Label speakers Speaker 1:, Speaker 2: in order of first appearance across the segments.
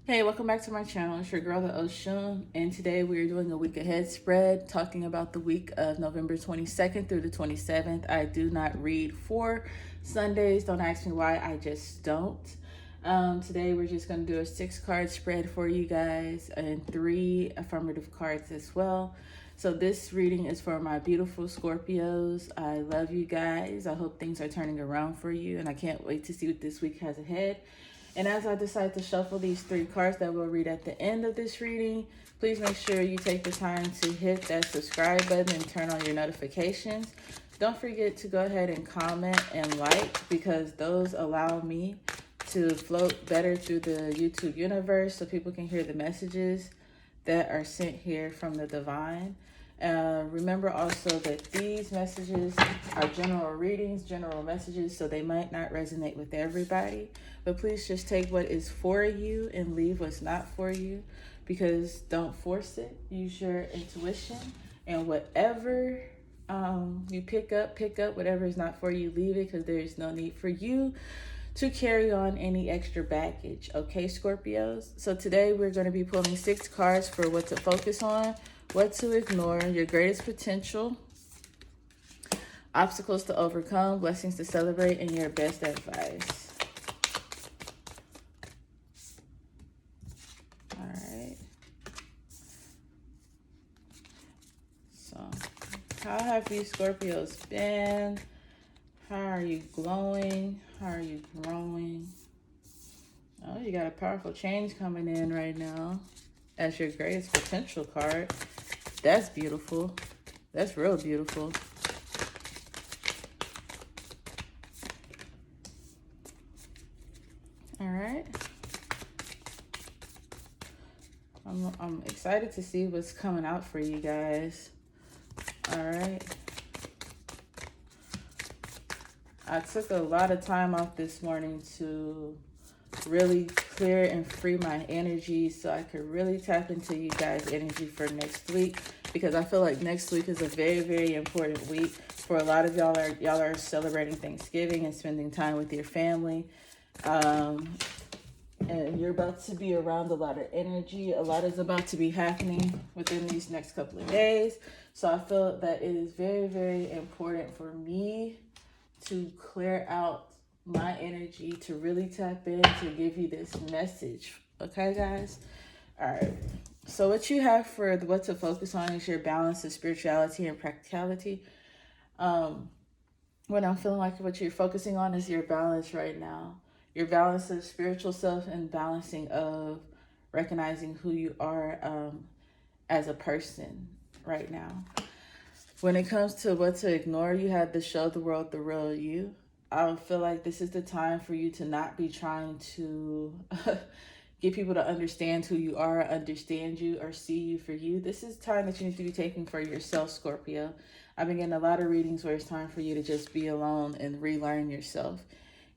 Speaker 1: Hey, welcome back to my channel. It's your girl, the Ocean, and today we are doing a week ahead spread talking about the week of November 22nd through the 27th. I do not read for Sundays. Don't ask me why, I just don't. Today we're just going to do a 6-card spread for you guys and 3 affirmative cards as well. So this reading is for my beautiful Scorpios. I love you guys. I hope things are turning around for you, and I can't wait to see what this week has ahead. And as I decide to shuffle these 3 cards that we'll read at the end of this reading, please make sure you take the time to hit that subscribe button and turn on your notifications. Don't forget to go ahead and comment and like, because those allow me to float better through the YouTube universe so people can hear the messages that are sent here from the divine. Remember also that these messages are general readings, general messages, so they might not resonate with everybody. But please just take what is for you and leave what's not for you, because don't force it. Use your intuition, and whatever you pick up. Whatever is not for you, leave it, because there is no need for you to carry on any extra baggage. Okay, Scorpios? So today we're going to be pulling 6 cards for what to focus on, what to ignore, your greatest potential, obstacles to overcome, blessings to celebrate, and your best advice. All right. So how have you Scorpios been? How are you glowing? How are you growing? Oh, you got a powerful change coming in right now as your greatest potential card. That's beautiful. That's real beautiful. All right. I'm excited to see what's coming out for you guys. All right. I took a lot of time off this morning to really clear and free my energy so I could really tap into you guys' energy for next week, because I feel like next week is a very, very important week for a lot of y'all. Are celebrating Thanksgiving and spending time with your family, and you're about to be around a lot of energy. A lot is about to be happening within these next couple of days, so I feel that it is very, very important for me to clear out my energy, to really tap in, to give you this message. Okay, guys? All right. So what you have for what to focus on is your balance of spirituality and practicality. What I'm feeling like what you're focusing on is your balance right now. Your balance of spiritual self and balancing of recognizing who you are as a person right now. When it comes to what to ignore, you have to show the world the real you. I feel like this is the time for you to not be trying to get people to understand who you are, understand you, or see you for you. This is time that you need to be taking for yourself, Scorpio. I've been getting a lot of readings where it's time for you to just be alone and relearn yourself.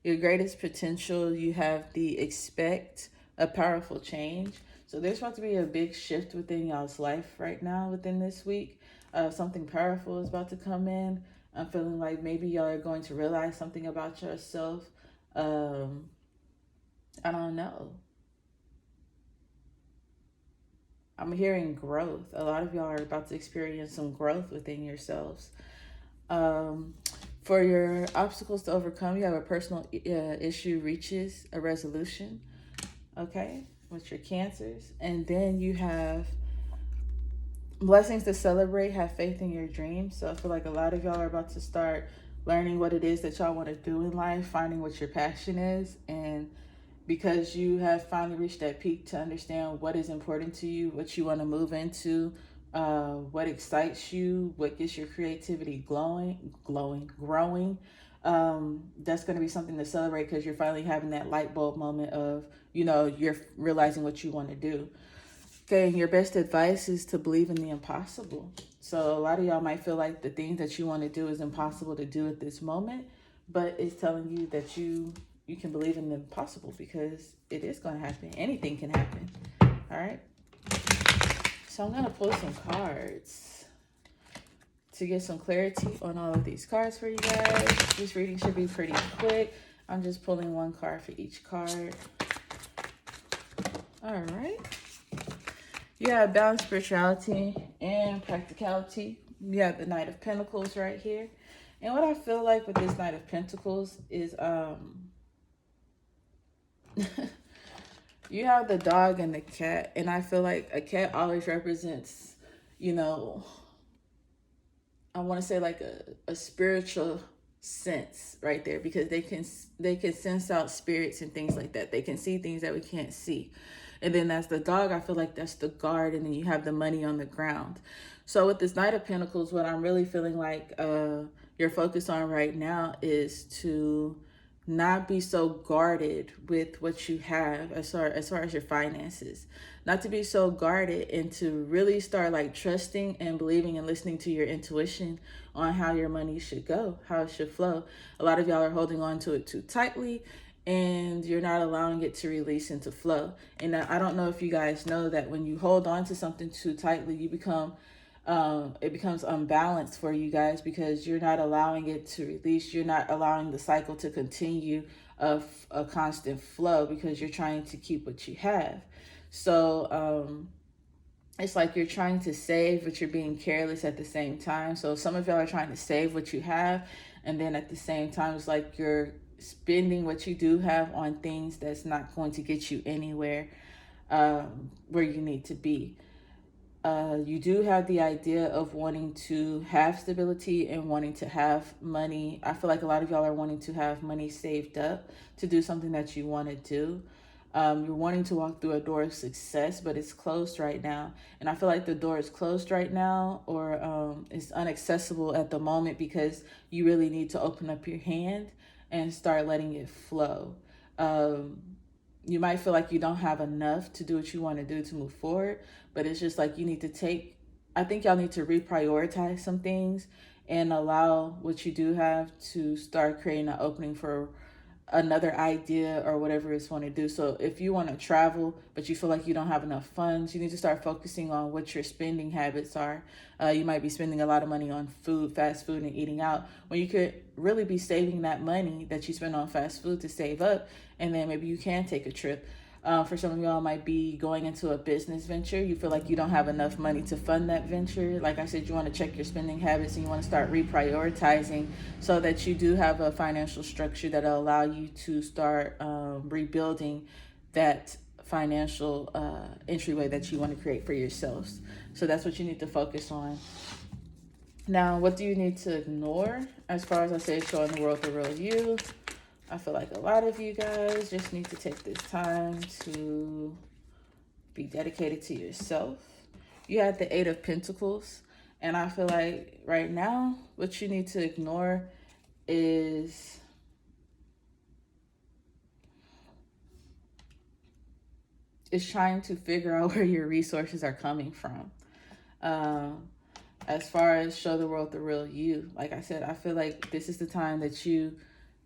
Speaker 1: Your greatest potential, you have the expect a powerful change. So there's about to be a big shift within y'all's life right now within this week. Something powerful is about to come in. I'm feeling like maybe y'all are going to realize something about yourself. I don't know. I'm hearing growth. A lot of y'all are about to experience some growth within yourselves. For your obstacles to overcome, you have a personal issue reaches a resolution. Okay, with your Cancers. And then you have blessings to celebrate, have faith in your dreams. So I feel like a lot of y'all are about to start learning what it is that y'all want to do in life, finding what your passion is. And because you have finally reached that peak to understand what is important to you, what you want to move into, what excites you, what gets your creativity growing, that's going to be something to celebrate, because you're finally having that light bulb moment of, you're realizing what you want to do. Okay, and your best advice is to believe in the impossible. So a lot of y'all might feel like the things that you want to do is impossible to do at this moment, but it's telling you that you can believe in the impossible, because it is going to happen. Anything can happen. All right. So I'm going to pull some cards to get some clarity on all of these cards for you guys. This reading should be pretty quick. I'm just pulling one card for each card. All right. You have balanced spirituality and practicality. You have the Knight of Pentacles right here. And what I feel like with this Knight of Pentacles is you have the dog and the cat, and I feel like a cat always represents, you know, I want to say like a spiritual sense right there, because they can sense out spirits and things like that. They can see things that we can't see. And then that's the dog. I feel like that's the guard, and then you have the money on the ground. So with this Knight of Pentacles, what I'm really feeling like you're focused on right now is to not be so guarded with what you have as far as your finances. Not to be so guarded, and to really start like trusting and believing and listening to your intuition on how your money should go, how it should flow. A lot of y'all are holding on to it too tightly, and you're not allowing it to release and to flow. And I don't know if you guys know that when you hold on to something too tightly, you become it becomes unbalanced for you guys, because you're not allowing it to release. You're not allowing the cycle to continue of a constant flow, because you're trying to keep what you have. So it's like you're trying to save, but you're being careless at the same time. So some of y'all are trying to save what you have, and then at the same time, it's like you're spending what you do have on things that's not going to get you anywhere where you need to be. You do have the idea of wanting to have stability and wanting to have money. I feel like a lot of y'all are wanting to have money saved up to do something that you want to do. You're wanting to walk through a door of success, but it's closed right now. And I feel like the door is closed right now, or it's inaccessible at the moment, because you really need to open up your hand and start letting it flow. You might feel like you don't have enough to do what you want to do to move forward, but it's just like you need to I think y'all need to reprioritize some things and allow what you do have to start creating an opening for another idea or whatever it's want to do. So if you want to travel, but you feel like you don't have enough funds, you need to start focusing on what your spending habits are. You might be spending a lot of money on food, fast food, and eating out, when you could really be saving that money that you spend on fast food to save up, and then maybe you can take a trip. For some of y'all might be going into a business venture. You feel like you don't have enough money to fund that venture. Like I said, you want to check your spending habits, and you want to start reprioritizing so that you do have a financial structure that will allow you to start rebuilding that financial entryway that you want to create for yourselves. So that's what you need to focus on. Now, what do you need to ignore? As far as I say, showing the world the real you. I feel like a lot of you guys just need to take this time to be dedicated to yourself. You have the Eight of Pentacles, and I feel like right now, what you need to ignore is trying to figure out where your resources are coming from. As far as show the world the real you, like I said, I feel like this is the time that you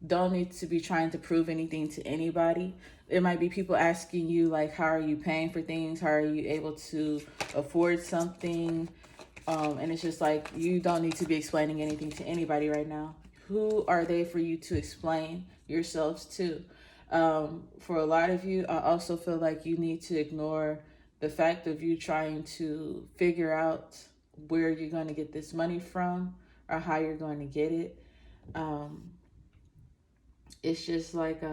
Speaker 1: don't need to be trying to prove anything to anybody. There might be people asking you, like, how are you paying for things? How are you able to afford something? And it's just like, you don't need to be explaining anything to anybody right now. Who are they for you to explain yourselves to? For a lot of you, I also feel like you need to ignore the fact of you trying to figure out where you're going to get this money from or how you're going to get it. It's just like,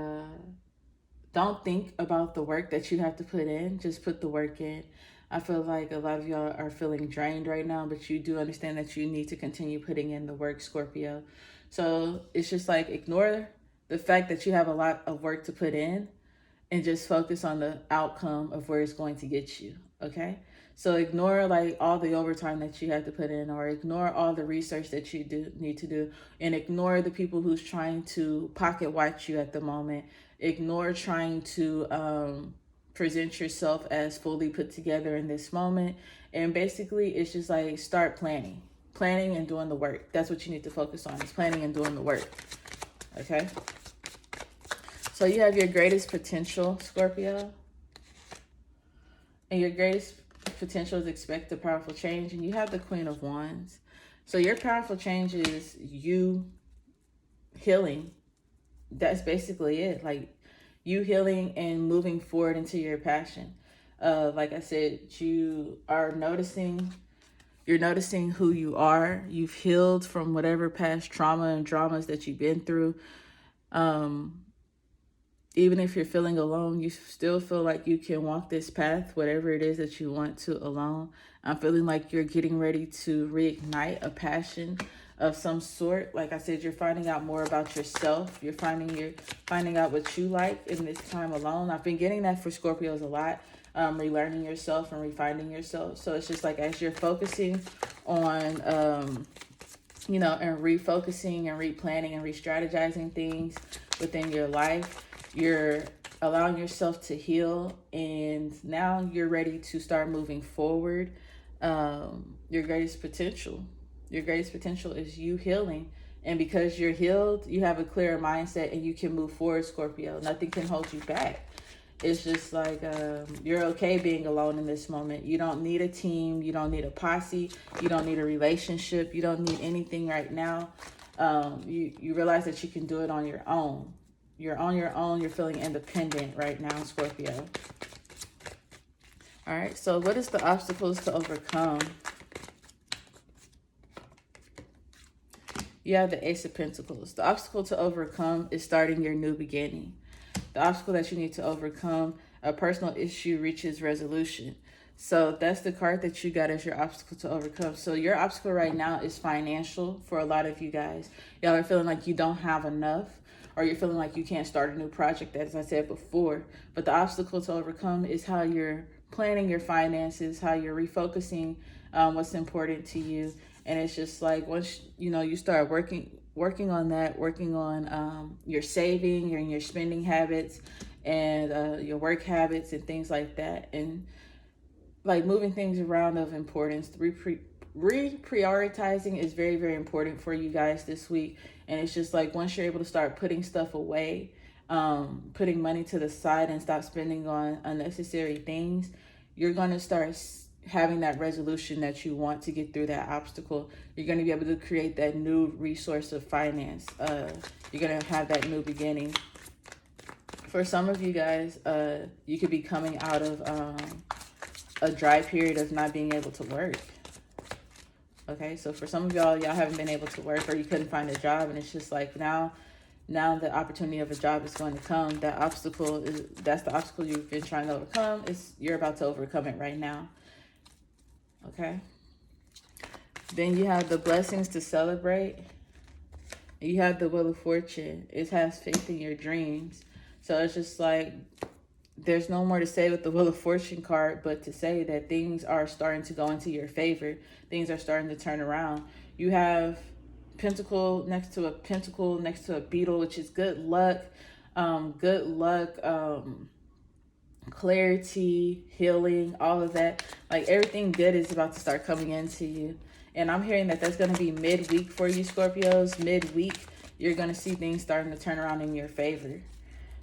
Speaker 1: don't think about the work that you have to put in. Just put the work in. I feel like a lot of y'all are feeling drained right now, but you do understand that you need to continue putting in the work, Scorpio. So it's just like, ignore the fact that you have a lot of work to put in, and just focus on the outcome of where it's going to get you, okay? So ignore like all the overtime that you have to put in, or ignore all the research that you do need to do, and ignore the people who's trying to pocket watch you at the moment. Ignore trying to present yourself as fully put together in this moment. And basically, it's just like, start planning and doing the work. That's what you need to focus on, is planning and doing the work, okay? So you have your greatest potential, Scorpio. And your greatest potential is expect a powerful change. And you have the Queen of Wands. So your powerful change is you healing. That's basically it. Like, you healing and moving forward into your passion. Like I said, you're noticing who you are. You've healed from whatever past trauma and dramas that you've been through. Even if you're feeling alone, you still feel like you can walk this path, whatever it is that you want to alone. I'm feeling like you're getting ready to reignite a passion of some sort. Like I said, you're finding out more about yourself. You're finding out what you like in this time alone. I've been getting that for Scorpios a lot. Relearning yourself and refining yourself. So it's just like as you're focusing on, and refocusing and replanning and re-strategizing things within your life, you're allowing yourself to heal, and now you're ready to start moving forward. Your greatest potential is you healing. And because you're healed, you have a clearer mindset and you can move forward, Scorpio. Nothing can hold you back. It's just like you're okay being alone in this moment. You don't need a team. You don't need a posse. You don't need a relationship. You don't need anything right now. You realize that you can do it on your own. You're on your own. You're feeling independent right now, Scorpio. All right. So what is the obstacles to overcome? You have the Ace of Pentacles. The obstacle to overcome is starting your new beginning. The obstacle that you need to overcome, a personal issue reaches resolution. So that's the card that you got as your obstacle to overcome. So your obstacle right now is financial for a lot of you guys. Y'all are feeling like you don't have enough, or you're feeling like you can't start a new project, as I said before. But the obstacle to overcome is how you're planning your finances, how you're refocusing what's important to you. And it's just like once you start working on that, working on your saving and your spending habits and your work habits and things like that, and like moving things around of importance. Reprioritizing is very, very important for you guys this week. And it's just like once you're able to start putting stuff away, putting money to the side and stop spending on unnecessary things, you're going to start having that resolution that you want to get through that obstacle. You're going to be able to create that new resource of finance. You're going to have that new beginning. For some of you guys, you could be coming out of a dry period of not being able to work. Okay, so for some of y'all haven't been able to work, or you couldn't find a job, and it's just like now the opportunity of a job is going to come. That's the obstacle you've been trying to overcome. You're about to overcome it right now. Okay. Then you have the blessings to celebrate. You have the Wheel of Fortune. It has faith in your dreams. So it's just like there's no more to say with the Wheel of Fortune card, but to say that things are starting to go into your favor. Things are starting to turn around. You have pentacle next to a beetle, which is good luck. Clarity, healing, all of that. Like everything good is about to start coming into you. And I'm hearing that that's going to be midweek for you, Scorpios. Midweek, you're going to see things starting to turn around in your favor.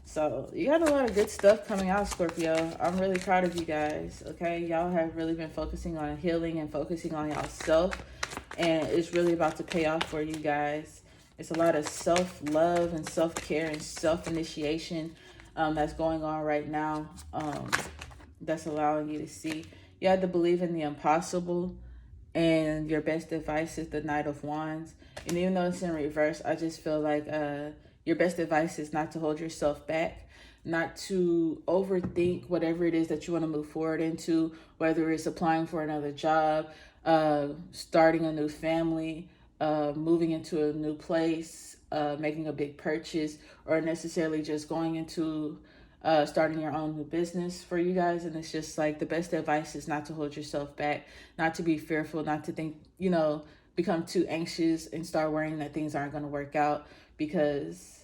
Speaker 1: So you got a lot of good stuff coming out, Scorpio. I'm really proud of you guys, okay? Y'all have really been focusing on healing and focusing on yourself. And it's really about to pay off for you guys. It's a lot of self-love and self-care and self-initiation that's going on right now, that's allowing you to see. You have to believe in the impossible, and your best advice is the Knight of Wands. And even though it's in reverse, I just feel like your best advice is not to hold yourself back, not to overthink whatever it is that you want to move forward into, whether it's applying for another job, starting a new family, moving into a new place, making a big purchase, or necessarily just going into starting your own new business for you guys. And it's just like the best advice is not to hold yourself back, not to be fearful, not to think, become too anxious and start worrying that things aren't going to work out, because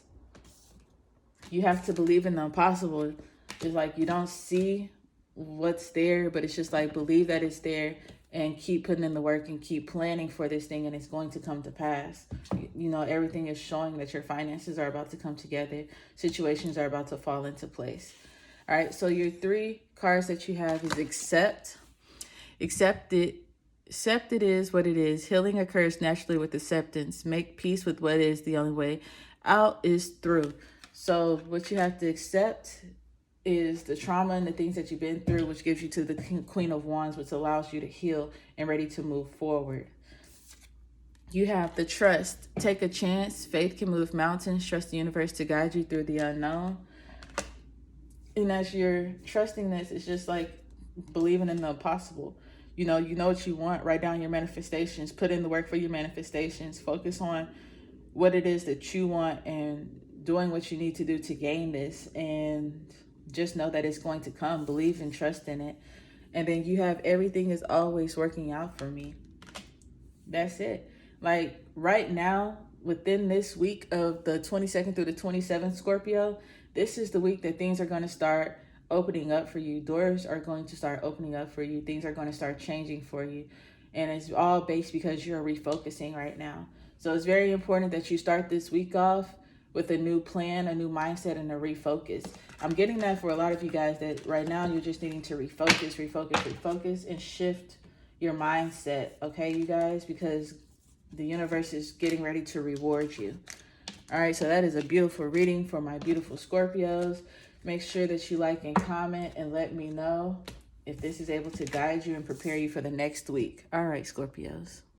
Speaker 1: you have to believe in the impossible. It's like you don't see what's there, but it's just like believe that it's there and keep putting in the work and keep planning for this thing, and it's going to come to pass. Everything is showing that your finances are about to come together. Situations are about to fall into place. All right, so your 3 cards that you have is accept. Accept it. Accept it is what it is. Healing occurs naturally with acceptance. Make peace with what is. The only way out is through. So what you have to accept is the trauma and the things that you've been through, which gives you to the Queen of Wands, which allows you to heal and ready to move forward. You have the trust. Take a chance. Faith can move mountains. Trust the universe to guide you through the unknown. And as you're trusting this, it's just like believing in the impossible. You know what you want. Write down your manifestations. Put in the work for your manifestations. Focus on what it is that you want and doing what you need to do to gain this. And just know that it's going to come. Believe and trust in it. And then you have everything is always working out for me. That's it. Like right now, within this week of the 22nd through the 27th, Scorpio, this is the week that things are going to start opening up for you. Doors are going to start opening up for you. Things are going to start changing for you. And it's all based because you're refocusing right now. So it's very important that you start this week off with a new plan, a new mindset, and a refocus. I'm getting that for a lot of you guys that right now you're just needing to refocus, and shift your mindset, okay, you guys? Because the universe is getting ready to reward you. All right, so that is a beautiful reading for my beautiful Scorpios. Make sure that you like and comment and let me know if this is able to guide you and prepare you for the next week. All right, Scorpios.